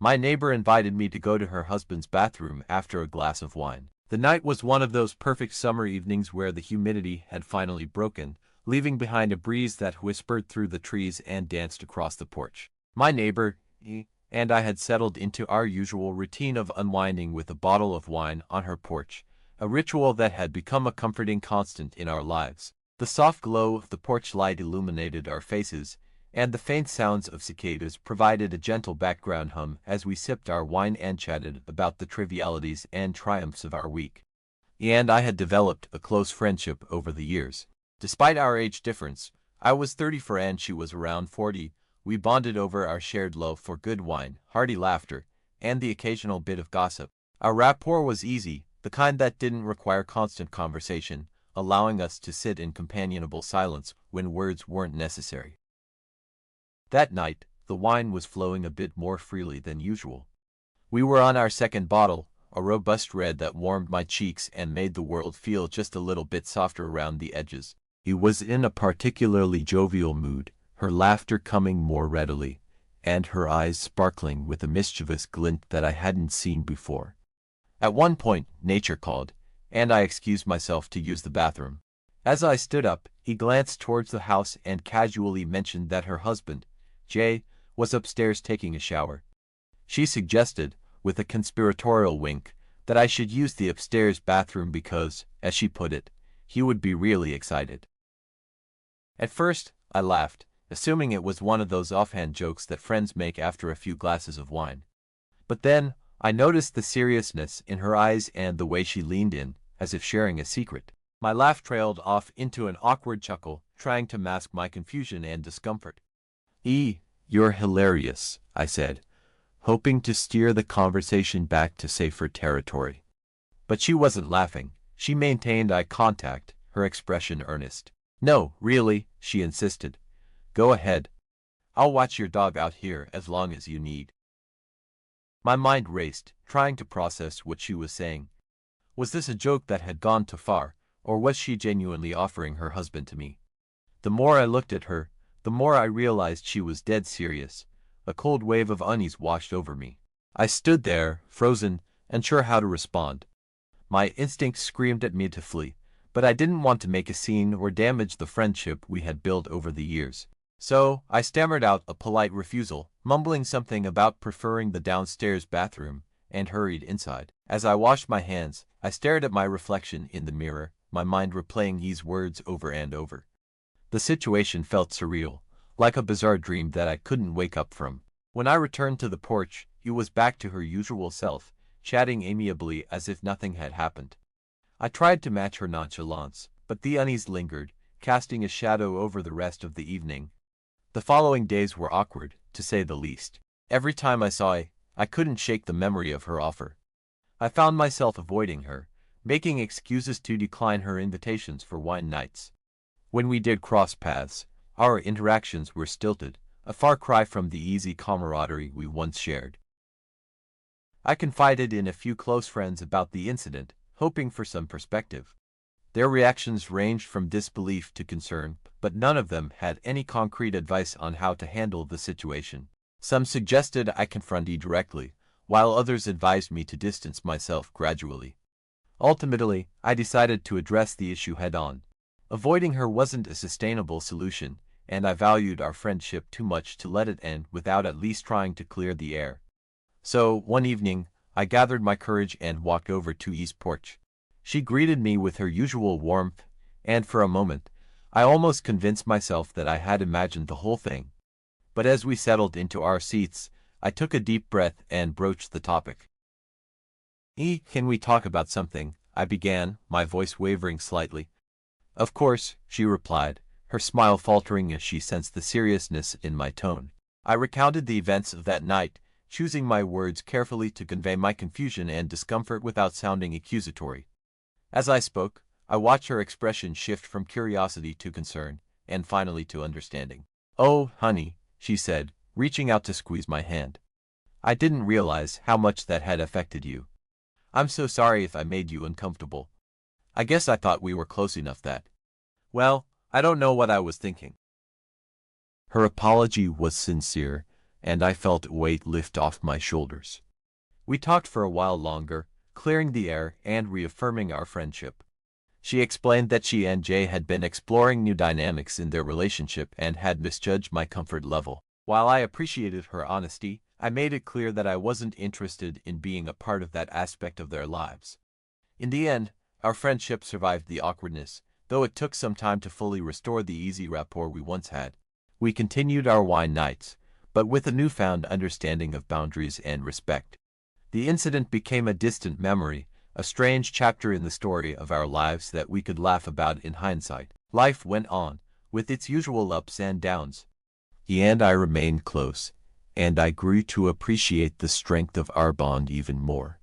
My neighbor invited me to go to her husband's bathroom after a glass of wine. The night was one of those perfect summer evenings where the humidity had finally broken, leaving behind a breeze that whispered through the trees and danced across the porch. My neighbor, and I had settled into our usual routine of unwinding with a bottle of wine on her porch, a ritual that had become a comforting constant in our lives. The soft glow of the porch light illuminated our faces, and the faint sounds of cicadas provided a gentle background hum as we sipped our wine and chatted about the trivialities and triumphs of our week. And I had developed a close friendship over the years. Despite our age difference, I was 34 and she was around 40, we bonded over our shared love for good wine, hearty laughter, and the occasional bit of gossip. Our rapport was easy, the kind that didn't require constant conversation, allowing us to sit in companionable silence when words weren't necessary. That night, the wine was flowing a bit more freely than usual. We were on our second bottle, a robust red that warmed my cheeks and made the world feel just a little bit softer around the edges. He was in a particularly jovial mood, her laughter coming more readily, and her eyes sparkling with a mischievous glint that I hadn't seen before. At one point, nature called, and I excused myself to use the bathroom. As I stood up, he glanced towards the house and casually mentioned that her husband, Jay, was upstairs taking a shower. She suggested, with a conspiratorial wink, that I should use the upstairs bathroom because, as she put it, he would be really excited. At first, I laughed, assuming it was one of those offhand jokes that friends make after a few glasses of wine. But then, I noticed the seriousness in her eyes and the way she leaned in, as if sharing a secret. My laugh trailed off into an awkward chuckle, trying to mask my confusion and discomfort. You're hilarious, I said, hoping to steer the conversation back to safer territory. But she wasn't laughing. She maintained eye contact, her expression earnest. No, really, she insisted. Go ahead. I'll watch your dog out here as long as you need. My mind raced, trying to process what she was saying. Was this a joke that had gone too far, or was she genuinely offering her husband to me? The more I looked at her, the more I realized she was dead serious. A cold wave of unease washed over me. I stood there, frozen, unsure how to respond. My instincts screamed at me to flee, but I didn't want to make a scene or damage the friendship we had built over the years. So, I stammered out a polite refusal, mumbling something about preferring the downstairs bathroom, and hurried inside. As I washed my hands, I stared at my reflection in the mirror, my mind replaying these words over and over. The situation felt surreal, like a bizarre dream that I couldn't wake up from. When I returned to the porch, he was back to her usual self, chatting amiably as if nothing had happened. I tried to match her nonchalance, but the unease lingered, casting a shadow over the rest of the evening. The following days were awkward, to say the least. Every time I saw her, I couldn't shake the memory of her offer. I found myself avoiding her, making excuses to decline her invitations for wine nights. When we did cross paths, our interactions were stilted, a far cry from the easy camaraderie we once shared. I confided in a few close friends about the incident, hoping for some perspective. Their reactions ranged from disbelief to concern, but none of them had any concrete advice on how to handle the situation. Some suggested I confront her directly, while others advised me to distance myself gradually. Ultimately, I decided to address the issue head-on. Avoiding her wasn't a sustainable solution, and I valued our friendship too much to let it end without at least trying to clear the air. So, one evening, I gathered my courage and walked over to E's porch. She greeted me with her usual warmth, and for a moment, I almost convinced myself that I had imagined the whole thing. But as we settled into our seats, I took a deep breath and broached the topic. Can we talk about something? I began, my voice wavering slightly. Of course, she replied, her smile faltering as she sensed the seriousness in my tone. I recounted the events of that night, choosing my words carefully to convey my confusion and discomfort without sounding accusatory. As I spoke, I watched her expression shift from curiosity to concern, and finally to understanding. Oh, honey, she said, reaching out to squeeze my hand. I didn't realize how much that had affected you. I'm so sorry if I made you uncomfortable. I guess I thought we were close enough that. Well, I don't know what I was thinking. Her apology was sincere, and I felt a weight lift off my shoulders. We talked for a while longer, clearing the air and reaffirming our friendship. She explained that she and Jay had been exploring new dynamics in their relationship and had misjudged my comfort level. While I appreciated her honesty, I made it clear that I wasn't interested in being a part of that aspect of their lives. In the end, our friendship survived the awkwardness, though it took some time to fully restore the easy rapport we once had. We continued our wine nights, but with a newfound understanding of boundaries and respect. The incident became a distant memory, a strange chapter in the story of our lives that we could laugh about in hindsight. Life went on, with its usual ups and downs. He and I remained close, and I grew to appreciate the strength of our bond even more.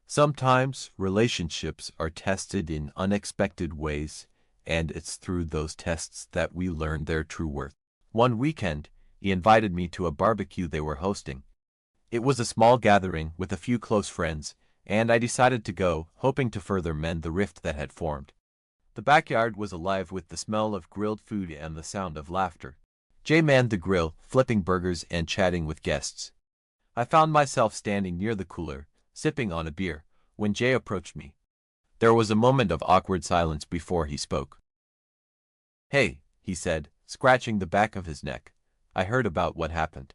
Sometimes relationships are tested in unexpected ways, and it's through those tests that we learn their true worth. One weekend, he invited me to a barbecue they were hosting. It was a small gathering with a few close friends, and I decided to go, hoping to further mend the rift that had formed. The backyard was alive with the smell of grilled food and the sound of laughter. Jay manned the grill, flipping burgers and chatting with guests. I found myself standing near the cooler, sipping on a beer, when Jay approached me. There was a moment of awkward silence before he spoke. "Hey," he said, scratching the back of his neck. "I heard about what happened.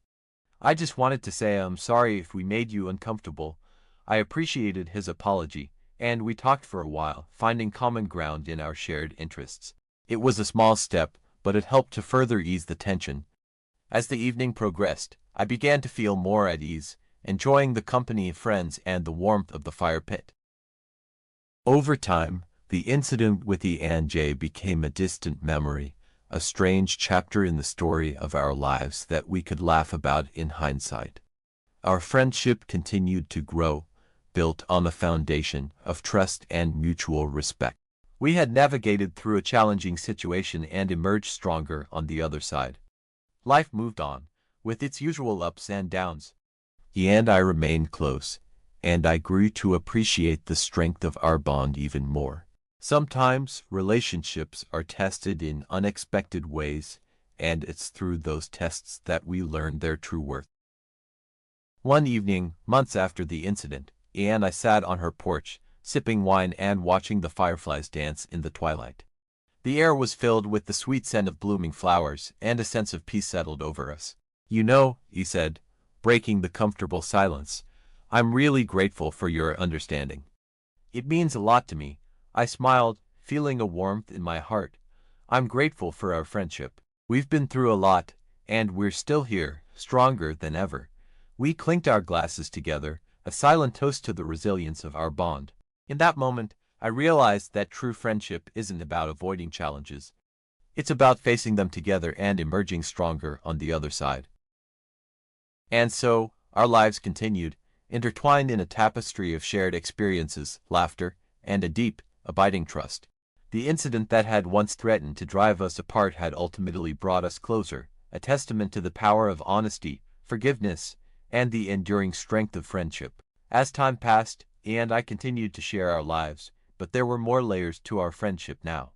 I just wanted to say I'm sorry if we made you uncomfortable." I appreciated his apology, and we talked for a while, finding common ground in our shared interests. It was a small step, but it helped to further ease the tension. As the evening progressed, I began to feel more at ease, enjoying the company of friends and the warmth of the fire pit. Over time, the incident with E and J became a distant memory, a strange chapter in the story of our lives that we could laugh about in hindsight. Our friendship continued to grow, built on a foundation of trust and mutual respect. We had navigated through a challenging situation and emerged stronger on the other side. Life moved on, with its usual ups and downs. He and I remained close, and I grew to appreciate the strength of our bond even more. Sometimes relationships are tested in unexpected ways, and it's through those tests that we learn their true worth. One evening, months after the incident, and I sat on her porch, sipping wine and watching the fireflies dance in the twilight. The air was filled with the sweet scent of blooming flowers, and a sense of peace settled over us. "You know," he said, breaking the comfortable silence, "I'm really grateful for your understanding. It means a lot to me." I smiled, feeling a warmth in my heart. "I'm grateful for our friendship. We've been through a lot, and we're still here, stronger than ever." We clinked our glasses together, a silent toast to the resilience of our bond. In that moment, I realized that true friendship isn't about avoiding challenges. It's about facing them together and emerging stronger on the other side. And so, our lives continued, intertwined in a tapestry of shared experiences, laughter, and a deep, abiding trust. The incident that had once threatened to drive us apart had ultimately brought us closer, a testament to the power of honesty, forgiveness, and the enduring strength of friendship. As time passed, he and I continued to share our lives, but there were more layers to our friendship now.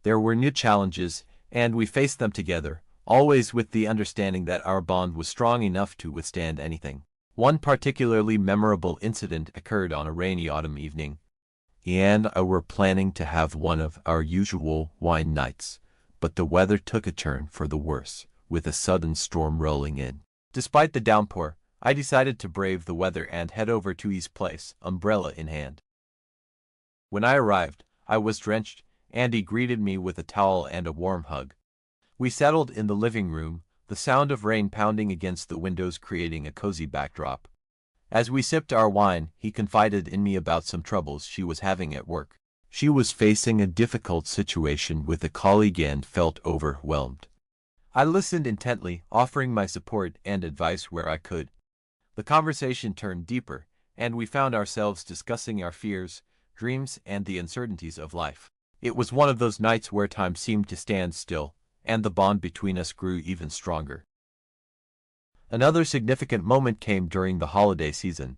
There were new challenges, and we faced them together, always with the understanding that our bond was strong enough to withstand anything. One particularly memorable incident occurred on a rainy autumn evening. He and I were planning to have one of our usual wine nights, but the weather took a turn for the worse, with a sudden storm rolling in. Despite the downpour, I decided to brave the weather and head over to E's place, umbrella in hand. When I arrived, I was drenched, and he greeted me with a towel and a warm hug. We settled in the living room, the sound of rain pounding against the windows creating a cozy backdrop. As we sipped our wine, he confided in me about some troubles she was having at work. She was facing a difficult situation with a colleague and felt overwhelmed. I listened intently, offering my support and advice where I could. The conversation turned deeper, and we found ourselves discussing our fears, dreams, and the uncertainties of life. It was one of those nights where time seemed to stand still, and the bond between us grew even stronger. Another significant moment came during the holiday season.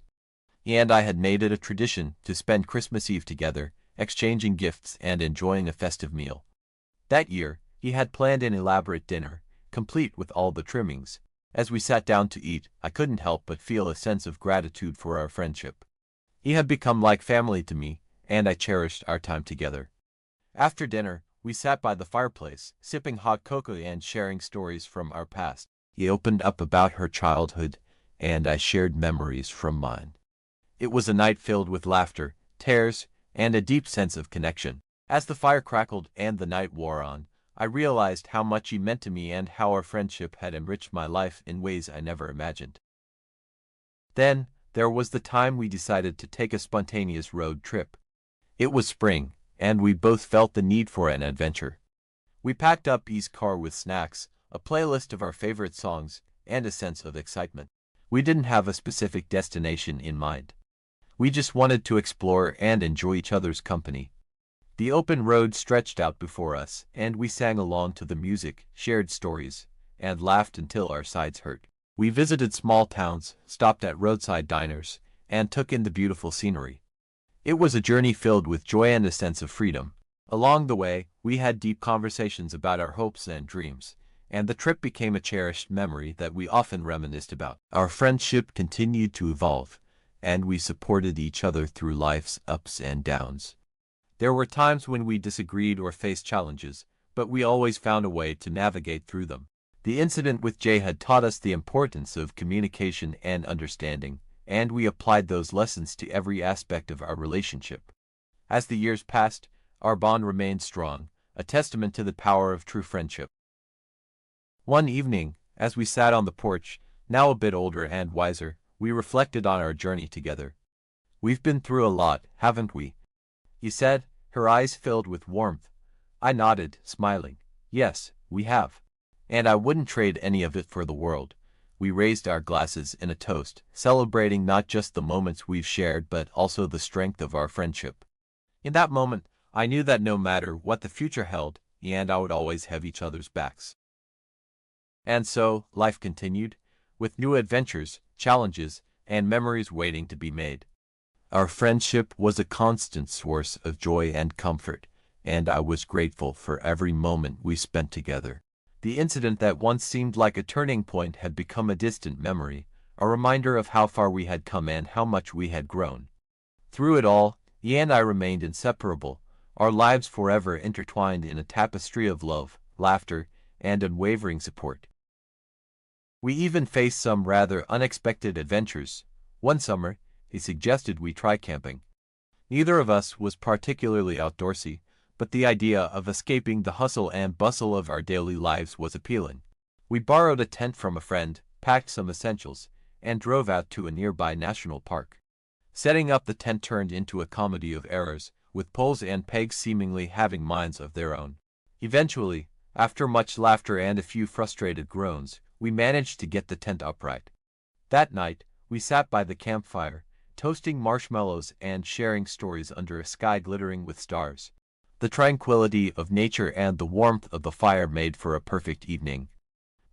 He and I had made it a tradition to spend Christmas Eve together, exchanging gifts and enjoying a festive meal. That year, he had planned an elaborate dinner, complete with all the trimmings. As we sat down to eat, I couldn't help but feel a sense of gratitude for our friendship. He had become like family to me, and I cherished our time together. After dinner, we sat by the fireplace, sipping hot cocoa and sharing stories from our past. He opened up about her childhood, and I shared memories from mine. It was a night filled with laughter, tears, and a deep sense of connection. As the fire crackled and the night wore on, I realized how much he meant to me and how our friendship had enriched my life in ways I never imagined. Then, there was the time we decided to take a spontaneous road trip. It was spring, and we both felt the need for an adventure. We packed up E's car with snacks, a playlist of our favorite songs, and a sense of excitement. We didn't have a specific destination in mind. We just wanted to explore and enjoy each other's company. The open road stretched out before us, and we sang along to the music, shared stories, and laughed until our sides hurt. We visited small towns, stopped at roadside diners, and took in the beautiful scenery. It was a journey filled with joy and a sense of freedom. Along the way, we had deep conversations about our hopes and dreams, and the trip became a cherished memory that we often reminisced about. Our friendship continued to evolve, and we supported each other through life's ups and downs. There were times when we disagreed or faced challenges, but we always found a way to navigate through them. The incident with Jay had taught us the importance of communication and understanding, and we applied those lessons to every aspect of our relationship. As the years passed, our bond remained strong, a testament to the power of true friendship. One evening, as we sat on the porch, now a bit older and wiser, we reflected on our journey together. "We've been through a lot, haven't we?" he said, her eyes filled with warmth. I nodded, smiling. "Yes, we have. And I wouldn't trade any of it for the world." We raised our glasses in a toast, celebrating not just the moments we've shared but also the strength of our friendship. In that moment, I knew that no matter what the future held, he and I would always have each other's backs. And so, life continued, with new adventures, challenges, and memories waiting to be made. Our friendship was a constant source of joy and comfort, and I was grateful for every moment we spent together. The incident that once seemed like a turning point had become a distant memory, a reminder of how far we had come and how much we had grown. Through it all, he and I remained inseparable, our lives forever intertwined in a tapestry of love, laughter, and unwavering support. We even faced some rather unexpected adventures. One summer, he suggested we try camping. Neither of us was particularly outdoorsy, but the idea of escaping the hustle and bustle of our daily lives was appealing. We borrowed a tent from a friend, packed some essentials, and drove out to a nearby national park. Setting up the tent turned into a comedy of errors, with poles and pegs seemingly having minds of their own. Eventually, after much laughter and a few frustrated groans, we managed to get the tent upright. That night, we sat by the campfire, toasting marshmallows and sharing stories under a sky glittering with stars. The tranquility of nature and the warmth of the fire made for a perfect evening.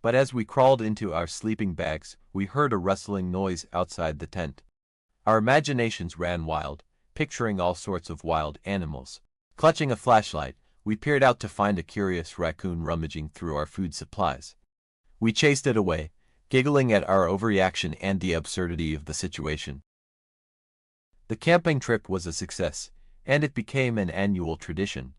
But as we crawled into our sleeping bags, we heard a rustling noise outside the tent. Our imaginations ran wild, picturing all sorts of wild animals. Clutching a flashlight, we peered out to find a curious raccoon rummaging through our food supplies. We chased it away, giggling at our overreaction and the absurdity of the situation. The camping trip was a success, and it became an annual tradition.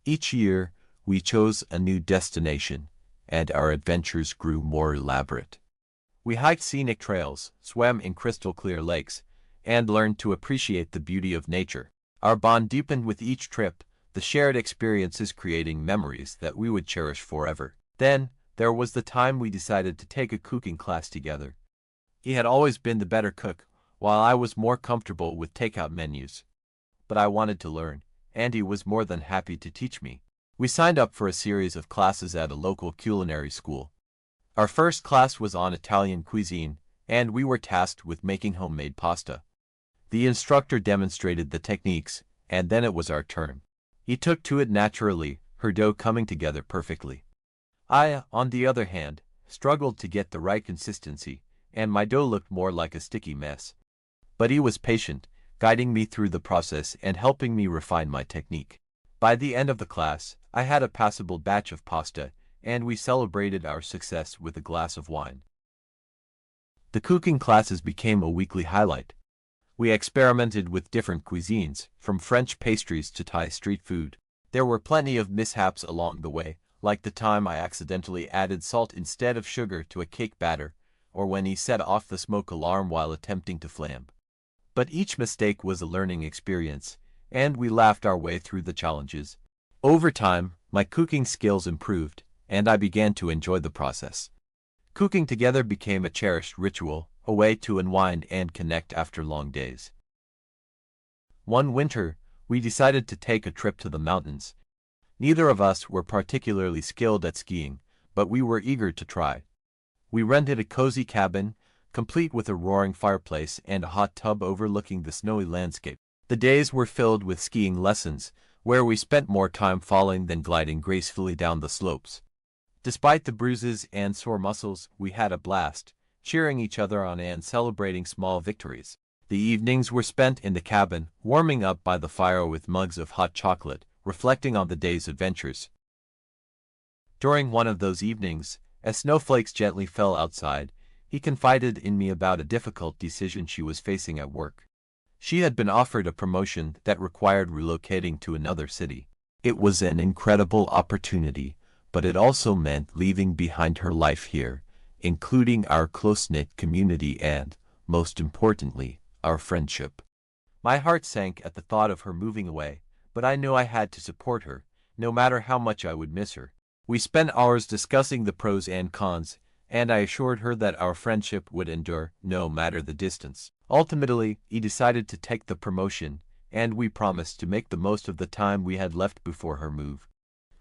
Each year, we chose a new destination, and our adventures grew more elaborate. We hiked scenic trails, swam in crystal-clear lakes, and learned to appreciate the beauty of nature. Our bond deepened with each trip, the shared experiences creating memories that we would cherish forever. Then, there was the time we decided to take a cooking class together. He had always been the better cook, while I was more comfortable with takeout menus. But I wanted to learn, and he was more than happy to teach me. We signed up for a series of classes at a local culinary school. Our first class was on Italian cuisine, and we were tasked with making homemade pasta. The instructor demonstrated the techniques, and then it was our turn. He took to it naturally, her dough coming together perfectly. I, on the other hand, struggled to get the right consistency, and my dough looked more like a sticky mess. But he was patient, guiding me through the process and helping me refine my technique. By the end of the class, I had a passable batch of pasta, and we celebrated our success with a glass of wine. The cooking classes became a weekly highlight. We experimented with different cuisines, from French pastries to Thai street food. There were plenty of mishaps along the way, like the time I accidentally added salt instead of sugar to a cake batter, or when he set off the smoke alarm while attempting to flambe. But each mistake was a learning experience, and we laughed our way through the challenges. Over time, my cooking skills improved, and I began to enjoy the process. Cooking together became a cherished ritual, a way to unwind and connect after long days. One winter, we decided to take a trip to the mountains. Neither of us were particularly skilled at skiing, but we were eager to try. We rented a cozy cabin, complete with a roaring fireplace and a hot tub overlooking the snowy landscape. The days were filled with skiing lessons, where we spent more time falling than gliding gracefully down the slopes. Despite the bruises and sore muscles, we had a blast, cheering each other on and celebrating small victories. The evenings were spent in the cabin, warming up by the fire with mugs of hot chocolate, reflecting on the day's adventures. During one of those evenings, as snowflakes gently fell outside, he confided in me about a difficult decision she was facing at work. She had been offered a promotion that required relocating to another city. It was an incredible opportunity, but it also meant leaving behind her life here, including our close-knit community and, most importantly, our friendship. My heart sank at the thought of her moving away, but I knew I had to support her, no matter how much I would miss her. We spent hours discussing the pros and cons, and I assured her that our friendship would endure, no matter the distance. Ultimately, he decided to take the promotion, and we promised to make the most of the time we had left before her move.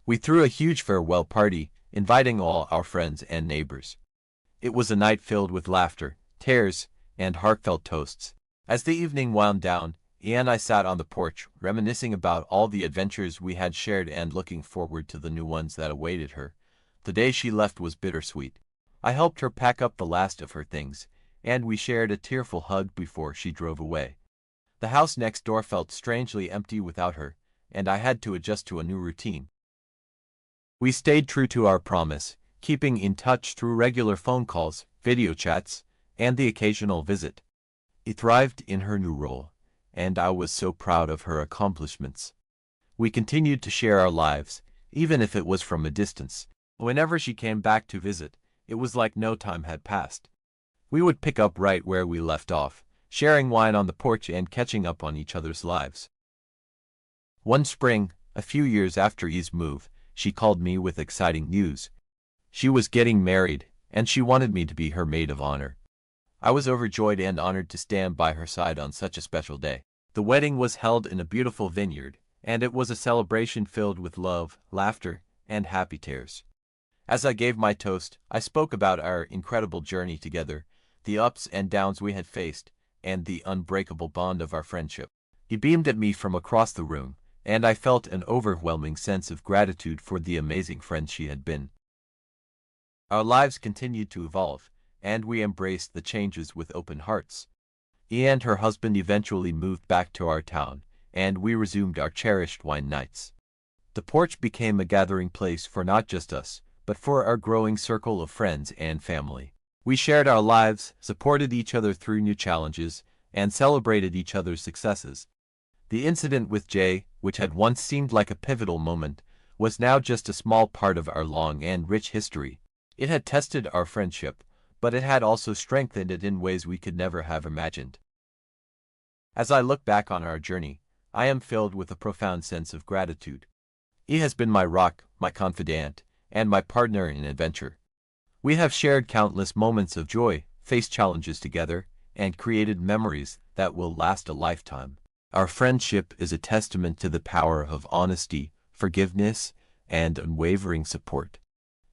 We threw a huge farewell party, inviting all our friends and neighbors. It was a night filled with laughter, tears, and heartfelt toasts. As the evening wound down, Ian and I sat on the porch, reminiscing about all the adventures we had shared and looking forward to the new ones that awaited her. The day she left was bittersweet. I helped her pack up the last of her things, and we shared a tearful hug before she drove away. The house next door felt strangely empty without her, and I had to adjust to a new routine. We stayed true to our promise, keeping in touch through regular phone calls, video chats, and the occasional visit. He thrived in her new role, and I was so proud of her accomplishments. We continued to share our lives, even if it was from a distance. Whenever she came back to visit, it was like no time had passed. We would pick up right where we left off, sharing wine on the porch and catching up on each other's lives. One spring, a few years after E's move, she called me with exciting news. She was getting married, and she wanted me to be her maid of honor. I was overjoyed and honored to stand by her side on such a special day. The wedding was held in a beautiful vineyard, and it was a celebration filled with love, laughter, and happy tears. As I gave my toast, I spoke about our incredible journey together, the ups and downs we had faced, and the unbreakable bond of our friendship. He beamed at me from across the room, and I felt an overwhelming sense of gratitude for the amazing friend she had been. Our lives continued to evolve, and we embraced the changes with open hearts. E and her husband eventually moved back to our town, and we resumed our cherished wine nights. The porch became a gathering place for not just us, but for our growing circle of friends and family. We shared our lives, supported each other through new challenges, and celebrated each other's successes. The incident with Jay, which had once seemed like a pivotal moment, was now just a small part of our long and rich history. It had tested our friendship, but it had also strengthened it in ways we could never have imagined. As I look back on our journey, I am filled with a profound sense of gratitude. He has been my rock, my confidant, and my partner in adventure. We have shared countless moments of joy, faced challenges together, and created memories that will last a lifetime. Our friendship is a testament to the power of honesty, forgiveness, and unwavering support.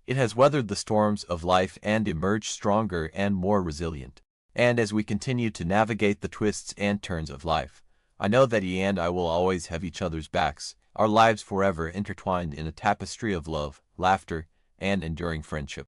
It has weathered the storms of life and emerged stronger and more resilient. And as we continue to navigate the twists and turns of life, I know that he and I will always have each other's backs, our lives forever intertwined in a tapestry of love, laughter, and enduring friendship.